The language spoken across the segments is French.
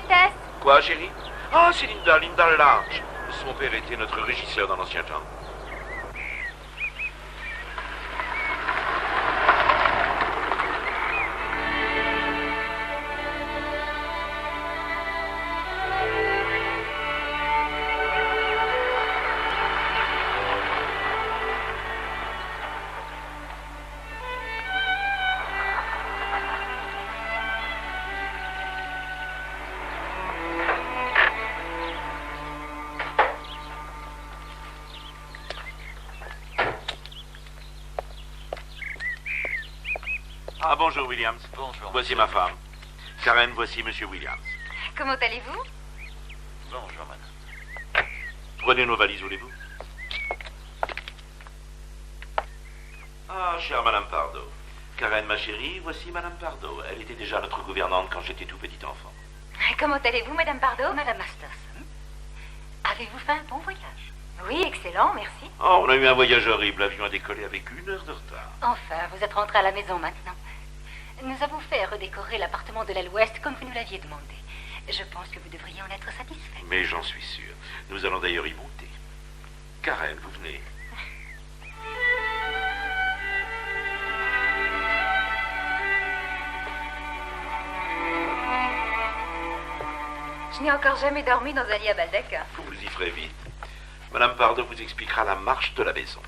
Tess. Quoi, chérie? Ah, c'est Linda Large. Son père était notre régisseur dans l'ancien temps. Ah, bonjour, Williams. Bonjour. Voici ma femme. Karen, voici Monsieur Williams. Comment allez-vous? Bonjour, madame. Prenez nos valises, voulez-vous? Ah, chère Madame Pardo. Karen, ma chérie, voici Madame Pardo. Elle était déjà notre gouvernante quand j'étais tout petit enfant. Comment allez-vous, Madame Pardo? Madame Masterson, avez-vous fait un bon voyage? Oui, excellent, merci. Oh, on a eu un voyage horrible. L'avion a décollé avec 1 heure de retard. Enfin, vous êtes rentré à la maison maintenant. Nous avons fait redécorer l'appartement de l'aile ouest comme vous nous l'aviez demandé. Je pense que vous devriez en être satisfait. Mais j'en suis sûr. Nous allons d'ailleurs y monter. Karen, vous venez. Je n'ai encore jamais dormi dans un lit à baldaquin. Vous y ferez vite. Madame Pardo vous expliquera la marche de la maison.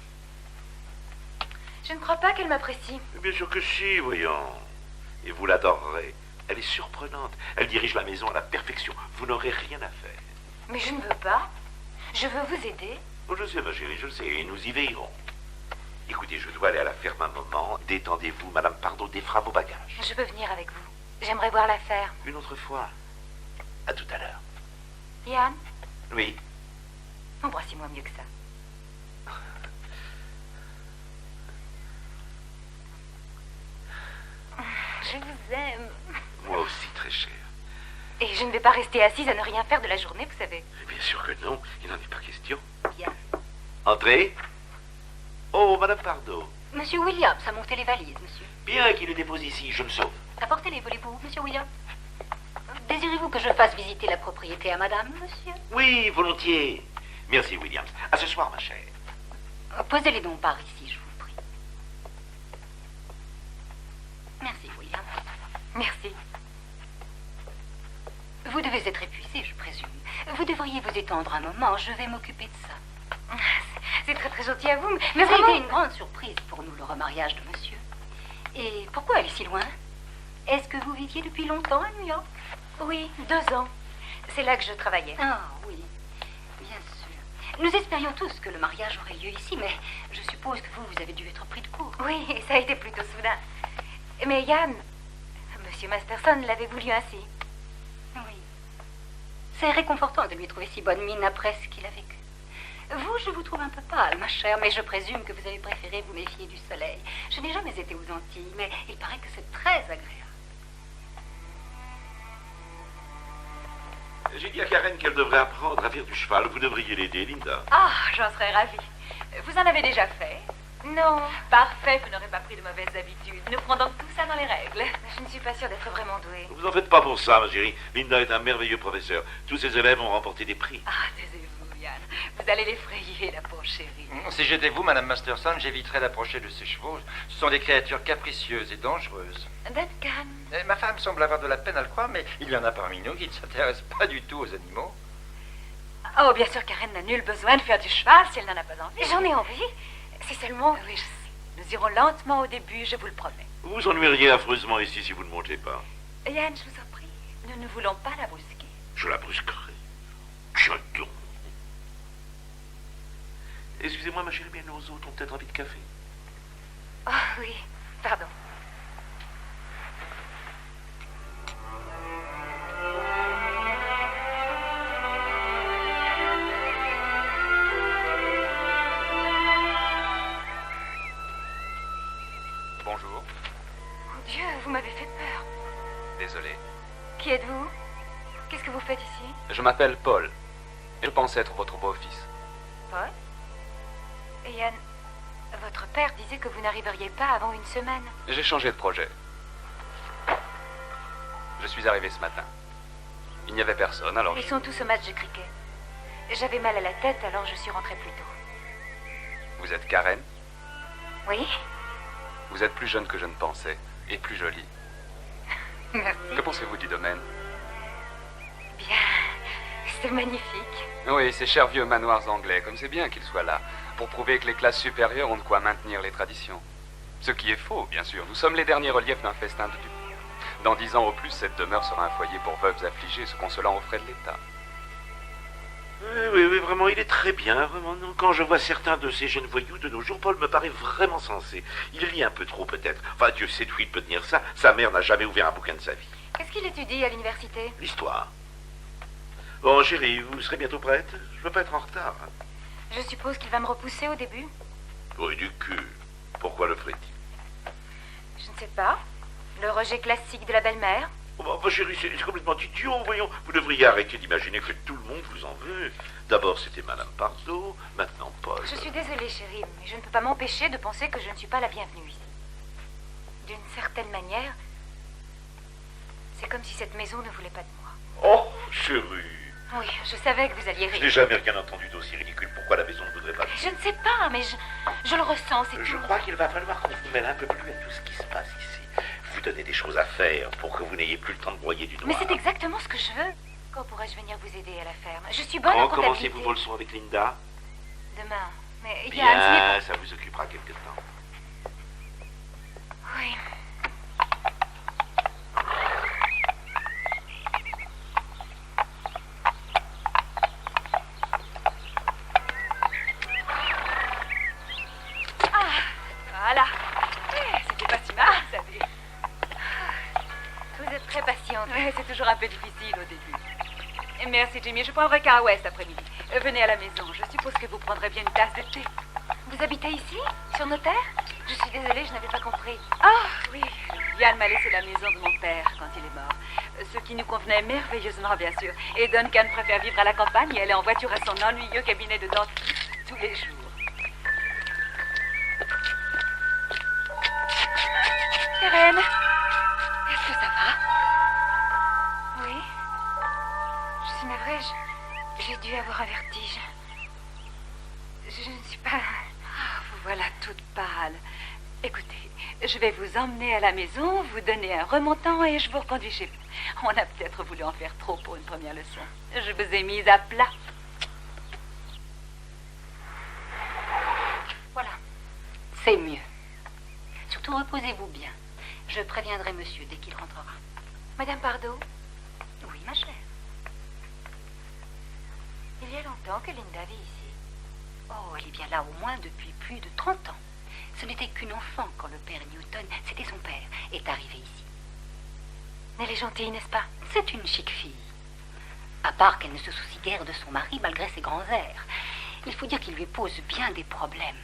Je ne crois pas qu'elle m'apprécie. Bien sûr que si, voyons. Et vous l'adorerez. Elle est surprenante. Elle dirige la maison à la perfection. Vous n'aurez rien à faire. Mais je ne veux pas. Je veux vous aider. Oh, je sais, ma chérie, je sais. Et nous y veillerons. Écoutez, je dois aller à la ferme un moment. Détendez-vous. Madame Pardo défera vos bagages. Je peux venir avec vous. J'aimerais voir la ferme. Une autre fois. À tout à l'heure. Yann, Oui. embrassez-moi mieux que ça. Je vous aime. Moi aussi, très cher. Et je ne vais pas rester assise à ne rien faire de la journée, vous savez. Bien sûr que non. Il n'en est pas question. Bien. Entrez. Oh, Madame Pardo. Monsieur Williams a monté les valises, monsieur. Bien qu'il les dépose ici, je me sauve. Apportez-les, voulez-vous, monsieur Williams? Désirez-vous que je fasse visiter la propriété à madame, monsieur? Oui, volontiers. Merci, Williams. À ce soir, ma chère. Posez-les donc par ici, je vous prie. Merci, William. Merci. Vous devez être épuisé, je présume. Vous devriez vous étendre un moment, je vais m'occuper de ça. C'est très très gentil à vous, Mais mais ça a vraiment... été une grande surprise pour nous, le remariage de monsieur. Et pourquoi aller si loin? Est-ce que vous viviez depuis longtemps à New York? Oui, 2 ans. C'est là que je travaillais. Ah oui, bien sûr. Nous espérions tous que le mariage aurait lieu ici, mais je suppose que vous avez dû être pris de court. Oui, ça a été plutôt soudain. Mais Yann, Monsieur Masterson l'avait voulu ainsi. Oui. C'est réconfortant de lui trouver si bonne mine après ce qu'il a vécu. Vous, je vous trouve un peu pâle, ma chère, mais je présume que vous avez préféré vous méfier du soleil. Je n'ai jamais été aux Antilles, mais il paraît que c'est très agréable. J'ai dit à Karen qu'elle devrait apprendre à faire du cheval. Vous devriez l'aider, Linda. Ah, j'en serais ravie. Vous en avez déjà fait? Non, Parfait, vous n'aurez pas pris de mauvaises habitudes. Nous ferons donc tout ça dans les règles. je ne suis pas sûre d'être vraiment douée. Vous en faites pas pour ça, ma chérie. Linda est un merveilleux professeur. Tous ses élèves ont remporté des prix. Ah, taisez-vous, Yann. Vous allez l'effrayer, la pauvre chérie. Si j'étais vous, Madame Masterson, j'éviterais d'approcher de ces chevaux. Ce sont des créatures capricieuses et dangereuses. Duncan. Ma femme semble avoir de la peine à le croire, mais il y en a parmi nous qui ne s'intéressent pas du tout aux animaux. Oh, bien sûr, Karen n'a nul besoin de faire du cheval si elle n'en a pas envie. J'en ai envie. C'est seulement... Oui, je sais. Nous irons lentement au début, je vous le promets. Vous vous ennuieriez affreusement ici si vous ne montez pas. Yann, je vous en prie, nous ne voulons pas la brusquer. Je la brusquerai. Tiens donc. Excusez-moi, ma chérie, mais nos autres ont peut-être envie de café. Oh oui, pardon. Bonjour. Mon Dieu, vous m'avez fait peur. Désolé. Qui êtes-vous? Qu'est-ce que vous faites ici? Je m'appelle Paul. Je pense être votre beau-fils. Paul? Et Yann, votre père disait que vous n'arriveriez pas avant une semaine. J'ai changé de projet. Je suis arrivé ce matin. Il n'y avait personne, alors... Ils sont tous au match de cricket. J'avais mal à la tête, alors je suis rentrée plus tôt. Vous êtes Karen? Oui? Vous êtes plus jeune que je ne pensais, et plus jolie. Merci. Que pensez-vous du domaine? Bien. C'est magnifique. Oui, ces chers vieux manoirs anglais, comme c'est bien qu'ils soient là, pour prouver que les classes supérieures ont de quoi maintenir les traditions. Ce qui est faux, bien sûr. Nous sommes les derniers reliefs d'un festin de dupes. Dans 10 ans au plus, cette demeure sera un foyer pour veuves affligées, se consolant aux frais de l'État. Oui, vraiment, il est très bien, vraiment. Non. Quand je vois certains de ces jeunes voyous de nos jours, Paul me paraît vraiment sensé. Il lit un peu trop, peut-être. Enfin, Dieu sait d'où il peut tenir ça. Sa mère n'a jamais ouvert un bouquin de sa vie. Qu'est-ce qu'il étudie à l'université? L'histoire. Bon, chérie, vous serez bientôt prête? Je veux pas être en retard. Je suppose qu'il va me repousser au début. Oui, du cul. Pourquoi le ferait-il? Je ne sais pas. Le rejet classique de la belle-mère. Oh, bah, chérie, c'est complètement idiot, voyons. Vous devriez arrêter d'imaginer que tout le monde vous en veut. D'abord, c'était Madame Bardot, maintenant Paul. Je suis désolée, chérie, mais je ne peux pas m'empêcher de penser que je ne suis pas la bienvenue ici. D'une certaine manière, c'est comme si cette maison ne voulait pas de moi. Oh, chérie. Oui, je savais que vous alliez Je rire. n'ai jamais rien entendu d'aussi ridicule. Pourquoi la maison ne voudrait pas de Je ne sais pas, mais je le ressens, c'est Je tout. crois qu'il va falloir qu'on vous mêle un peu plus à tout ce qui se passe ici. Vous donnez des choses à faire pour que vous n'ayez plus le temps de broyer du noir. Mais c'est exactement ce que je veux. Quand pourrais-je venir vous aider à la ferme? Je suis bonne en Quand comptabilité. commencez-vous vos leçons avec Linda? Demain. Mais il y a un dîner. Bien, ça vous occupera quelque temps. Oui. Voilà. C'était pas si mal, ça dit. Vous êtes très patiente. Ouais, c'est toujours un peu difficile au début. Et merci, Jimmy. Je prendrai qu'un West après-midi. Venez à la maison. Je suppose que vous prendrez bien une tasse de thé. Vous habitez ici? Sur nos terres? Je suis désolée, je n'avais pas compris. Ah, oui. Yann m'a laissé la maison de mon père quand il est mort. Ce qui nous convenait merveilleusement, bien sûr. Et Duncan préfère vivre à la campagne et aller en voiture à son ennuyeux cabinet de dentiste tous les jours. Karen, est-ce que ça va? Oui. Je suis navrée, j'ai dû avoir un vertige. Je ne suis pas... Ah, vous voilà toute pâle. Écoutez, je vais vous emmener à la maison, vous donner un remontant et je vous reconduis chez vous. On a peut-être voulu en faire trop pour une première leçon. Je vous ai mise à plat. Voilà. C'est mieux. Surtout reposez-vous bien. Je préviendrai monsieur dès qu'il rentrera. Madame Bardot, Oui, ma chère. il y a longtemps que Linda vit ici. Oh, elle est bien là au moins depuis plus de 30 ans. Ce n'était qu'une enfant quand le père Newton, c'était son père, est arrivé ici. Elle est gentille, n'est-ce pas? C'est une chic fille. À part qu'elle ne se soucie guère de son mari malgré ses grands airs. Il faut dire qu'il lui pose bien des problèmes.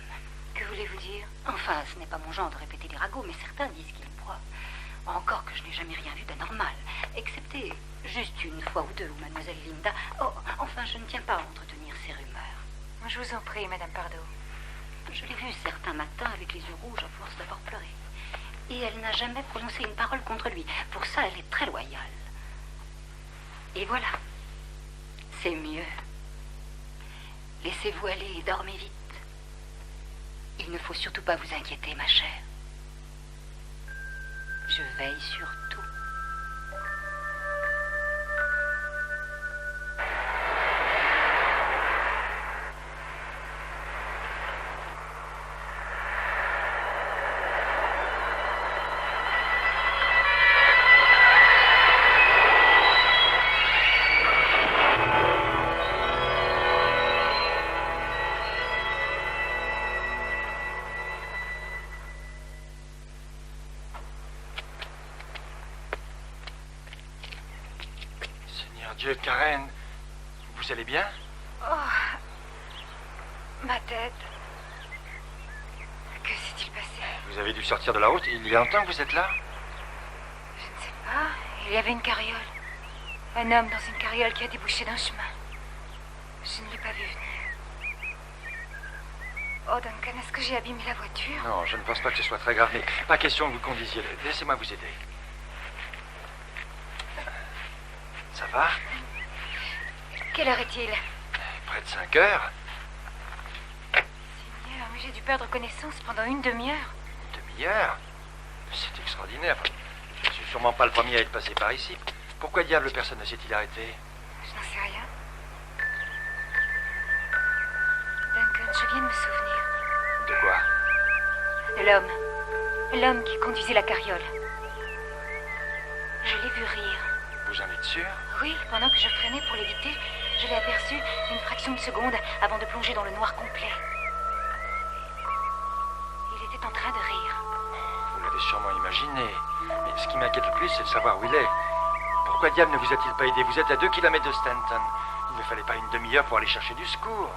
Que voulez-vous dire? Enfin, ce n'est pas mon genre de répéter des ragots, mais certains disent qu'il boit. Encore que je n'ai jamais rien vu d'anormal, excepté juste une fois ou deux où mademoiselle Linda... Oh, enfin, je ne tiens pas à entretenir ces rumeurs. Je vous en prie, Madame Bardot. Je l'ai vue certains matins avec les yeux rouges à force d'avoir pleuré. Et elle n'a jamais prononcé une parole contre lui. Pour ça, elle est très loyale. Et voilà. C'est mieux. Laissez-vous aller et dormez vite. Il ne faut surtout pas vous inquiéter, ma chère. Je veille sur tout. Seigneur Dieu, Karen, vous allez bien? Oh, ma tête. Que s'est-il passé? Vous avez dû sortir de la route. Il y a longtemps que vous êtes là? Je ne sais pas. Il y avait une carriole. Un homme dans une carriole qui a débouché d'un chemin. Je ne l'ai pas vu venir. Oh, Duncan, est-ce que j'ai abîmé la voiture? Non, je ne pense pas que ce soit très grave, mais pas question que vous conduisiez. Laissez-moi vous aider. Ça va? Quelle heure est-il? Près de 5 heures. Seigneur, mais j'ai dû perdre connaissance pendant une demi-heure. Une demi-heure. C'est extraordinaire. Je ne suis sûrement pas le premier à être passé par ici. Pourquoi diable personne ne s'est-il arrêté? Je n'en sais rien. Duncan, je viens de me souvenir. De quoi? De l'homme. L'homme qui conduisait la carriole. Je l'ai vu rire. Vous en êtes sûr? Oui, pendant que je freinais pour l'éviter, je l'ai aperçu une fraction de seconde avant de plonger dans le noir complet. Il était en train de rire. Vous l'avez sûrement imaginé. Mais ce qui m'inquiète le plus, c'est de savoir où il est. Pourquoi diable ne vous a-t-il pas aidé? Vous êtes à 2 kilomètres de Stanton. Il ne fallait pas une demi-heure pour aller chercher du secours.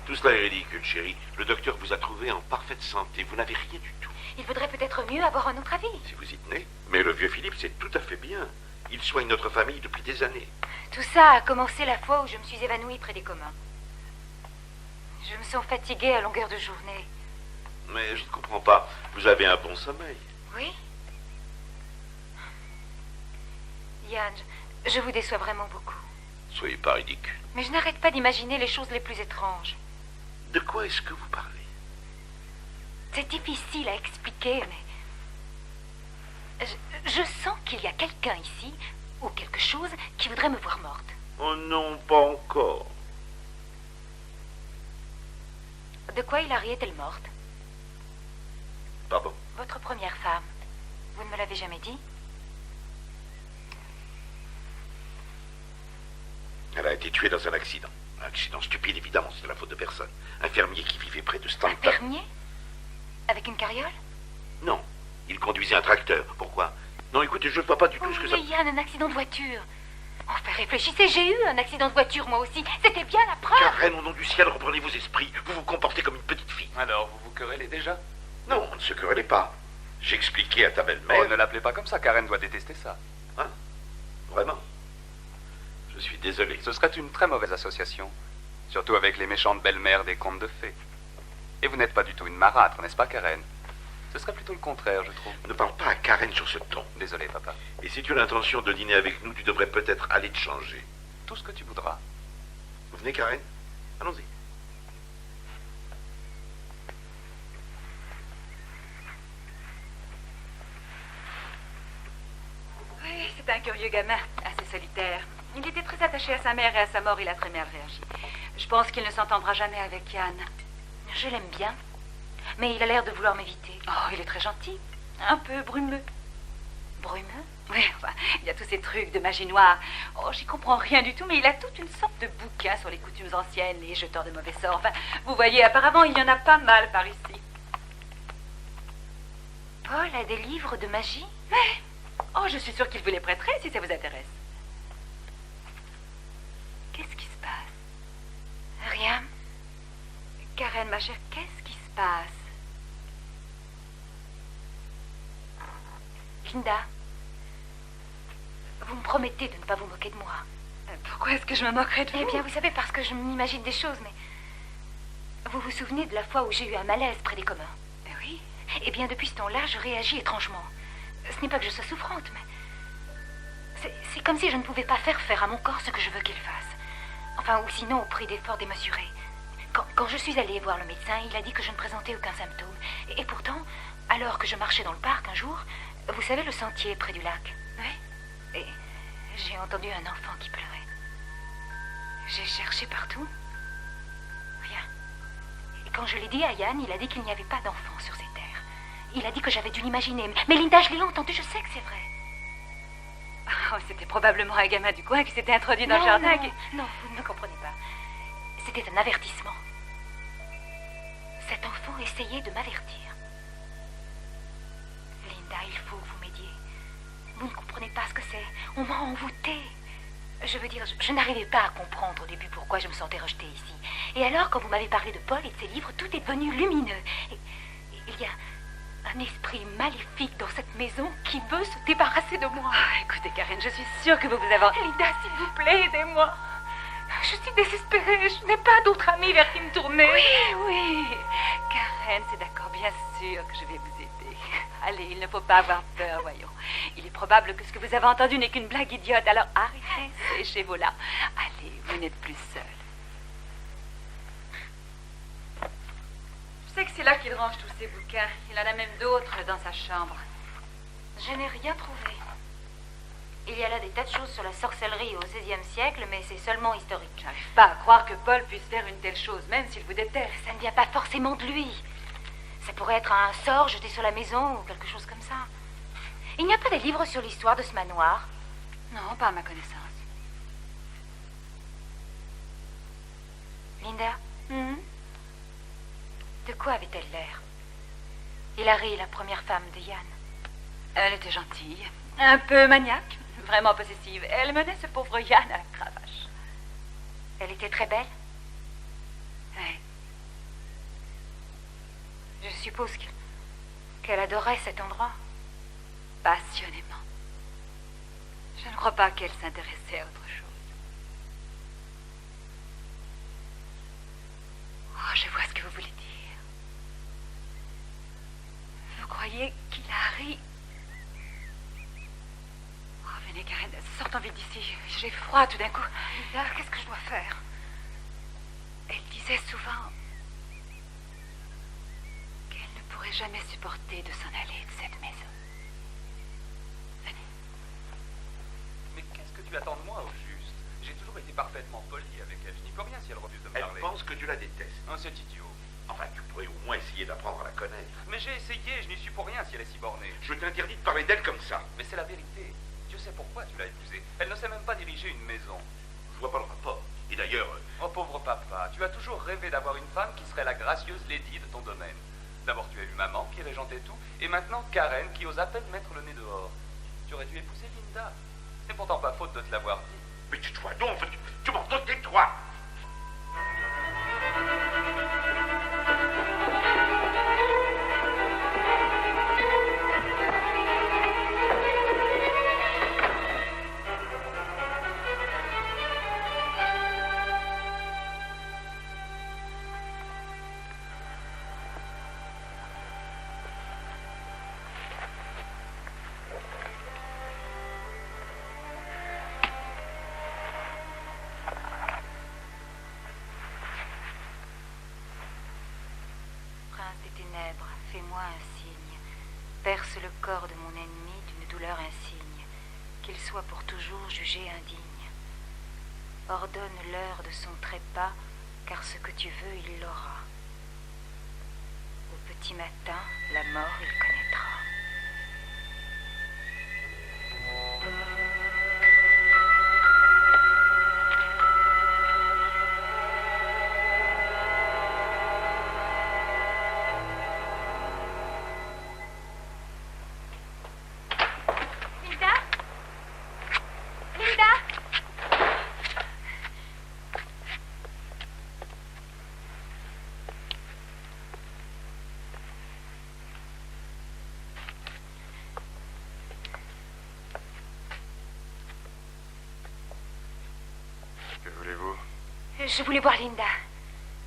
Tout cela est ridicule, chérie. Le docteur vous a trouvé en parfaite santé. Vous n'avez rien du tout. Il vaudrait peut-être mieux avoir un autre avis. Si vous y tenez. Mais le vieux Philippe, c'est tout à fait bien. Il soigne notre famille depuis des années. Tout ça a commencé la fois où je me suis évanouie près des communs. Je me sens fatiguée à longueur de journée. Mais je ne comprends pas. Vous avez un bon sommeil. Oui? Yann, je vous déçois vraiment beaucoup. Soyez pas ridicule. Mais je n'arrête pas d'imaginer les choses les plus étranges. De quoi est-ce que vous parlez? C'est difficile à expliquer, mais... Je sens qu'il y a quelqu'un ici, ou quelque chose, qui voudrait me voir morte. Oh non, pas encore. De quoi Hilary est-elle morte? Pardon? Votre première femme. Vous ne me l'avez jamais dit? Elle a été tuée dans un accident. Un accident stupide, évidemment, c'est de la faute de personne. Un fermier qui vivait près de Un Stanton. fermier? Avec une carriole? Non, il conduisait un tracteur. Pourquoi? Non, écoutez, je ne vois pas du tout ce que ça... Mais Yann, un accident de voiture. Enfin, réfléchissez, j'ai eu un accident de voiture, moi aussi. C'était bien la preuve. Karen, au nom du ciel, reprenez vos esprits. Vous vous comportez comme une petite fille. Alors, vous vous querellez déjà? Non, on ne se querellait pas. J'ai expliqué à ta belle-mère... Oh, ne l'appelez pas comme ça, Karen doit détester ça. Hein? Vraiment? Je suis désolé. Ce serait une très mauvaise association. Surtout avec les méchantes belles-mères des contes de fées. Et vous n'êtes pas du tout une marâtre, n'est-ce pas, Karen? Ce serait plutôt le contraire, je trouve. Ne parle pas à Karen sur ce ton. Désolé, papa. Et si tu as l'intention de dîner avec nous, tu devrais peut-être aller te changer. Tout ce que tu voudras. Vous venez, Karen? Allons-y. Oui, c'est un curieux gamin, assez solitaire. Il était très attaché à sa mère et à sa mort, il a très mal réagi. Je pense qu'il ne s'entendra jamais avec Yann. Je l'aime bien, mais il a l'air de vouloir m'éviter. Oh, il est très gentil. Un peu brumeux. Brumeux? Oui, enfin, il y a tous ces trucs de magie noire. Oh, j'y comprends rien du tout, mais il a toute une sorte de bouquin sur les coutumes anciennes, les jeteurs de mauvais sorts. Enfin, vous voyez, apparemment, il y en a pas mal par ici. Paul a des livres de magie? Ouais. Oh, je suis sûre qu'il vous les prêterait si ça vous intéresse. Qu'est-ce qui se passe? Rien. Karen, ma chère, qu'est-ce qui se passe? Linda, vous me promettez de ne pas vous moquer de moi. Pourquoi est-ce que je me moquerais de vous? Eh bien, vous savez, parce que je m'imagine des choses, mais... Vous vous souvenez de la fois où j'ai eu un malaise près des communs? Oui. Eh bien, depuis ce temps-là, je réagis étrangement. Ce n'est pas que je sois souffrante, mais... C'est comme si je ne pouvais pas faire à mon corps ce que je veux qu'il fasse. Enfin, ou sinon au prix d'efforts démesurés. Quand je suis allée voir le médecin, il a dit que je ne présentais aucun symptôme. Et pourtant, alors que je marchais dans le parc un jour, vous savez le sentier près du lac? Oui. Et j'ai entendu un enfant qui pleurait. J'ai cherché partout. Rien. Et quand je l'ai dit à Yann, il a dit qu'il n'y avait pas d'enfant sur ces terres. Il a dit que j'avais dû l'imaginer. Mais Linda, je l'ai entendu, je sais que c'est vrai. Oh, c'était probablement un gamin du coin qui s'était introduit dans le jardin. Non, vous ne me comprenez pas. C'était un avertissement. Cet enfant essayait de m'avertir. Linda, il faut que vous m'aidiez. Vous ne comprenez pas ce que c'est. On m'a envoûtée. Je veux dire, je n'arrivais pas à comprendre au début pourquoi je me sentais rejetée ici. Et alors, quand vous m'avez parlé de Paul et de ses livres, tout est devenu lumineux. Et il y a un esprit maléfique dans cette maison qui veut se débarrasser de moi. Ah, écoutez, Karen, je suis sûre que vous avez... Linda, s'il vous plaît, aidez-moi. Je suis désespérée. Je n'ai pas d'autre ami vers qui me tourner. Oui. Karen, c'est d'accord, bien sûr que je vais vous aider. Allez, il ne faut pas avoir peur, voyons. Il est probable que ce que vous avez entendu n'est qu'une blague idiote, alors arrêtez ces chevaux-là. Allez, vous n'êtes plus seul. Je sais que c'est là qu'il range tous ses bouquins. Il en a même d'autres dans sa chambre. Je n'ai rien trouvé. Il y a là des tas de choses sur la sorcellerie au XVIe siècle, mais c'est seulement historique. J'arrive pas à croire que Paul puisse faire une telle chose, même s'il vous déteste. Ça ne vient pas forcément de lui. Ça pourrait être un sort jeté sur la maison ou quelque chose comme ça. Il n'y a pas des livres sur l'histoire de ce manoir? Non, pas à ma connaissance. Linda, Mhm. de quoi avait-elle l'air? Hilary, la première femme de Yann. Elle était gentille, un peu maniaque, vraiment possessive. Elle menait ce pauvre Yann à la cravache. Elle était très belle? Ouais. Je suppose qu'elle adorait cet endroit. Passionnément. Je ne crois pas qu'elle s'intéressait à autre chose. Oh, je vois ce que vous voulez dire. Vous croyez qu'Hilary... Oh, venez, Karen, sortons vite d'ici. J'ai froid tout d'un coup. Linda, qu'est-ce que je dois faire? Elle disait souvent qu'elle ne pourrait jamais supporter de s'en aller de cette maison. Venez. Mais qu'est-ce que tu attends de moi, au juste? J'ai toujours été parfaitement poli avec elle. Je n'y peux rien si elle refuse de me Elle parler. pense que tu la détestes. Oh, c'est idiot. Enfin, tu pourrais au moins essayer d'apprendre à la connaître. Mais j'ai essayé, je n'y suis pour rien si elle est si bornée. Je t'interdis de parler d'elle comme ça. Mais c'est la vérité. Dieu sait pourquoi tu l'as épousée. Elle ne sait même pas diriger une maison. Je vois pas le rapport. Et d'ailleurs, Oh pauvre papa, tu as toujours rêvé d'avoir une femme qui serait la gracieuse lady de ton domaine. D'abord tu as eu maman qui régentait tout, et maintenant Karen qui ose à peine mettre le nez dehors. Tu aurais dû épouser Linda. C'est pourtant pas faute de te l'avoir dit. mais tais-toi donc, tu m'entends, tais-toi. Prince des ténèbres, fais-moi un signe. Perce le corps de mon ennemi d'une douleur insigne, qu'il soit pour toujours jugé indigne. Ordonne l'heure de son trépas, car ce que tu veux, il l'aura. Au petit matin, la mort il connaîtra. Linda? Linda? Que voulez-vous? Je voulais voir Linda.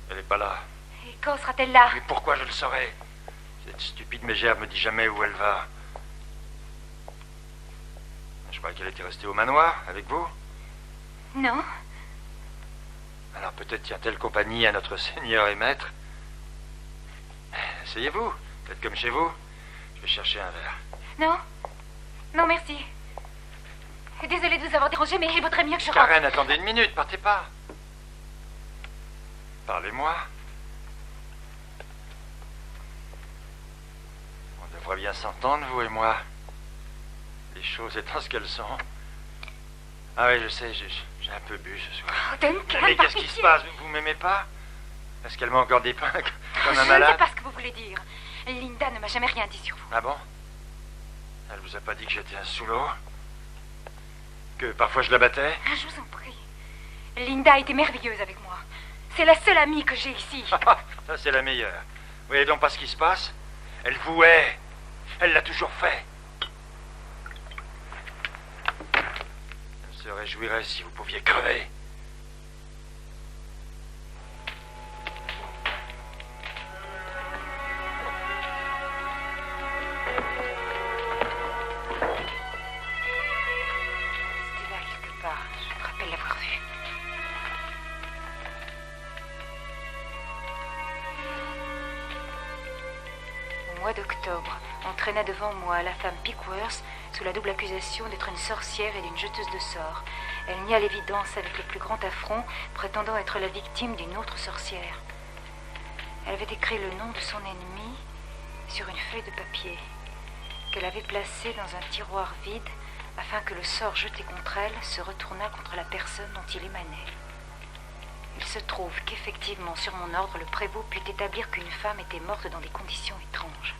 Elle n'est pas là. Et quand sera-t-elle là? Mais pourquoi je le saurais? Cette stupide mégère me dit jamais où elle va. Je croyais qu'elle était restée au manoir, avec vous. Non? Alors peut-être tient-elle compagnie à notre seigneur et maître. Asseyez-vous, faites comme chez vous. Je vais chercher un verre. Non? Non, merci. Désolée de vous avoir dérangé, mais il vaudrait mieux que je rentre. Karen, attendez une minute, partez pas. Parlez-moi. On devrait bien s'entendre, vous et moi. Les choses étant ce qu'elles sont. Ah oui, je sais, j'ai un peu bu ce soir. Oh, Duncan, Mais par qu'est-ce qui se pitié. passe? Vous m'aimez pas? Est-ce qu'elle m'a encore dépeint comme Je un ne sais malade? pas ce que vous voulez dire. Linda ne m'a jamais rien dit sur vous. Ah bon? Elle vous a pas dit que j'étais un sous-lot? Que parfois je la battais? Ah, je vous en prie. Linda a été merveilleuse avec moi. C'est la seule amie que j'ai ici. Ça, c'est la meilleure. Vous voyez donc pas ce qui se passe? Elle vous hait. Elle l'a toujours fait. Elle se réjouirait si vous pouviez crever. octobre. On traînait devant moi la femme Pickworth sous la double accusation d'être une sorcière et d'une jeteuse de sorts. Elle nie à l'évidence avec le plus grand affront, prétendant être la victime d'une autre sorcière. Elle avait écrit le nom de son ennemi sur une feuille de papier qu'elle avait placée dans un tiroir vide afin que le sort jeté contre elle se retournât contre la personne dont il émanait. Il se trouve qu'effectivement, sur mon ordre, le prévôt put établir qu'une femme était morte dans des conditions étranges.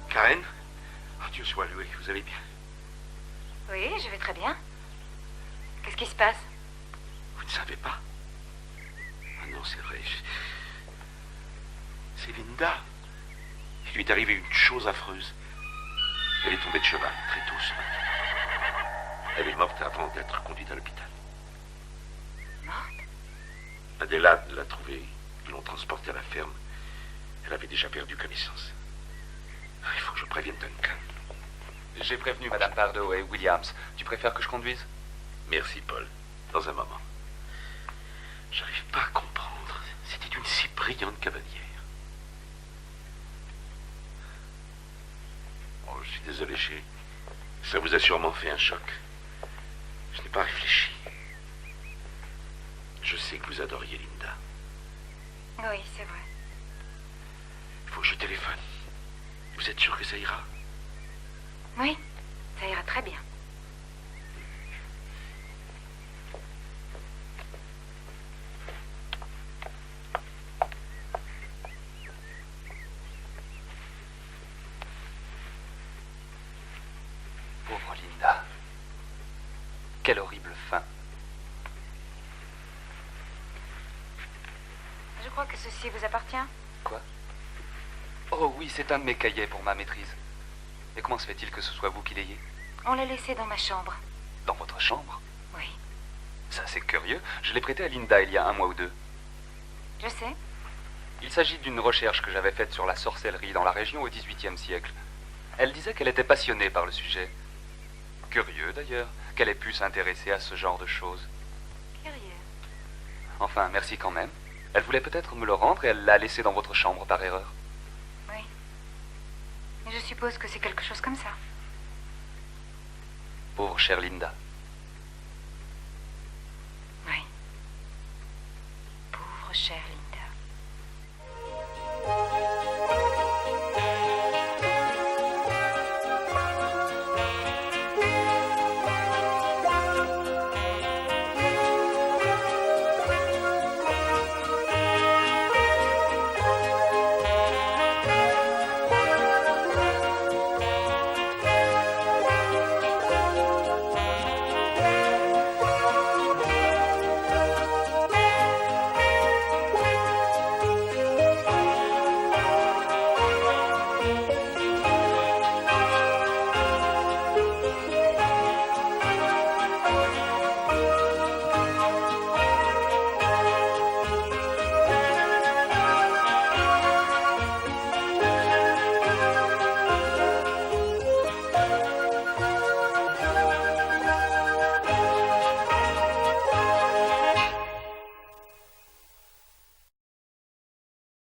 Karen? Oh, Dieu soit loué, vous allez bien? Oui, je vais très bien. Qu'est-ce qui se passe? Vous ne savez pas? Ah non, c'est vrai. C'est Linda. Il lui est arrivé une chose affreuse. Elle est tombée de cheval très tôt ce matin. Elle est morte avant d'être conduite à l'hôpital. Morte? Adélaïde l'a trouvée. Ils l'ont transportée à la ferme. Elle avait déjà perdu connaissance. Il faut que je prévienne Duncan. J'ai prévenu Madame Pardo et Williams. Tu préfères que je conduise? Merci, Paul. Dans un moment. J'arrive pas à comprendre. C'était une si brillante cavalière. Oh, je suis désolé, chérie. Ça vous a sûrement fait un choc. Je n'ai pas réfléchi. Je sais que vous adoriez Linda. Oui, c'est vrai. Il faut que je téléphone. Vous êtes sûr que ça ira? Oui, ça ira très bien. Pauvre Linda. Quelle horrible fin. Je crois que ceci vous appartient. Quoi? Oh oui, c'est un de mes cahiers pour ma maîtrise. Et comment se fait-il que ce soit vous qui l'ayez? On l'a laissé dans ma chambre. Dans votre chambre? Oui, Ça, c'est curieux. Je l'ai prêté à Linda il y a 1 mois ou 2. je sais. Il s'agit d'une recherche que j'avais faite sur la sorcellerie dans la région au XVIIIe siècle. Elle disait qu'elle était passionnée par le sujet. Curieux, d'ailleurs, qu'elle ait pu s'intéresser à ce genre de choses. Curieux. Enfin, merci quand même. Elle voulait peut-être me le rendre et elle l'a laissé dans votre chambre par erreur. Oui. Mais je suppose que c'est quelque chose comme ça. Pauvre chère Linda. Oui. Pauvre chère Linda.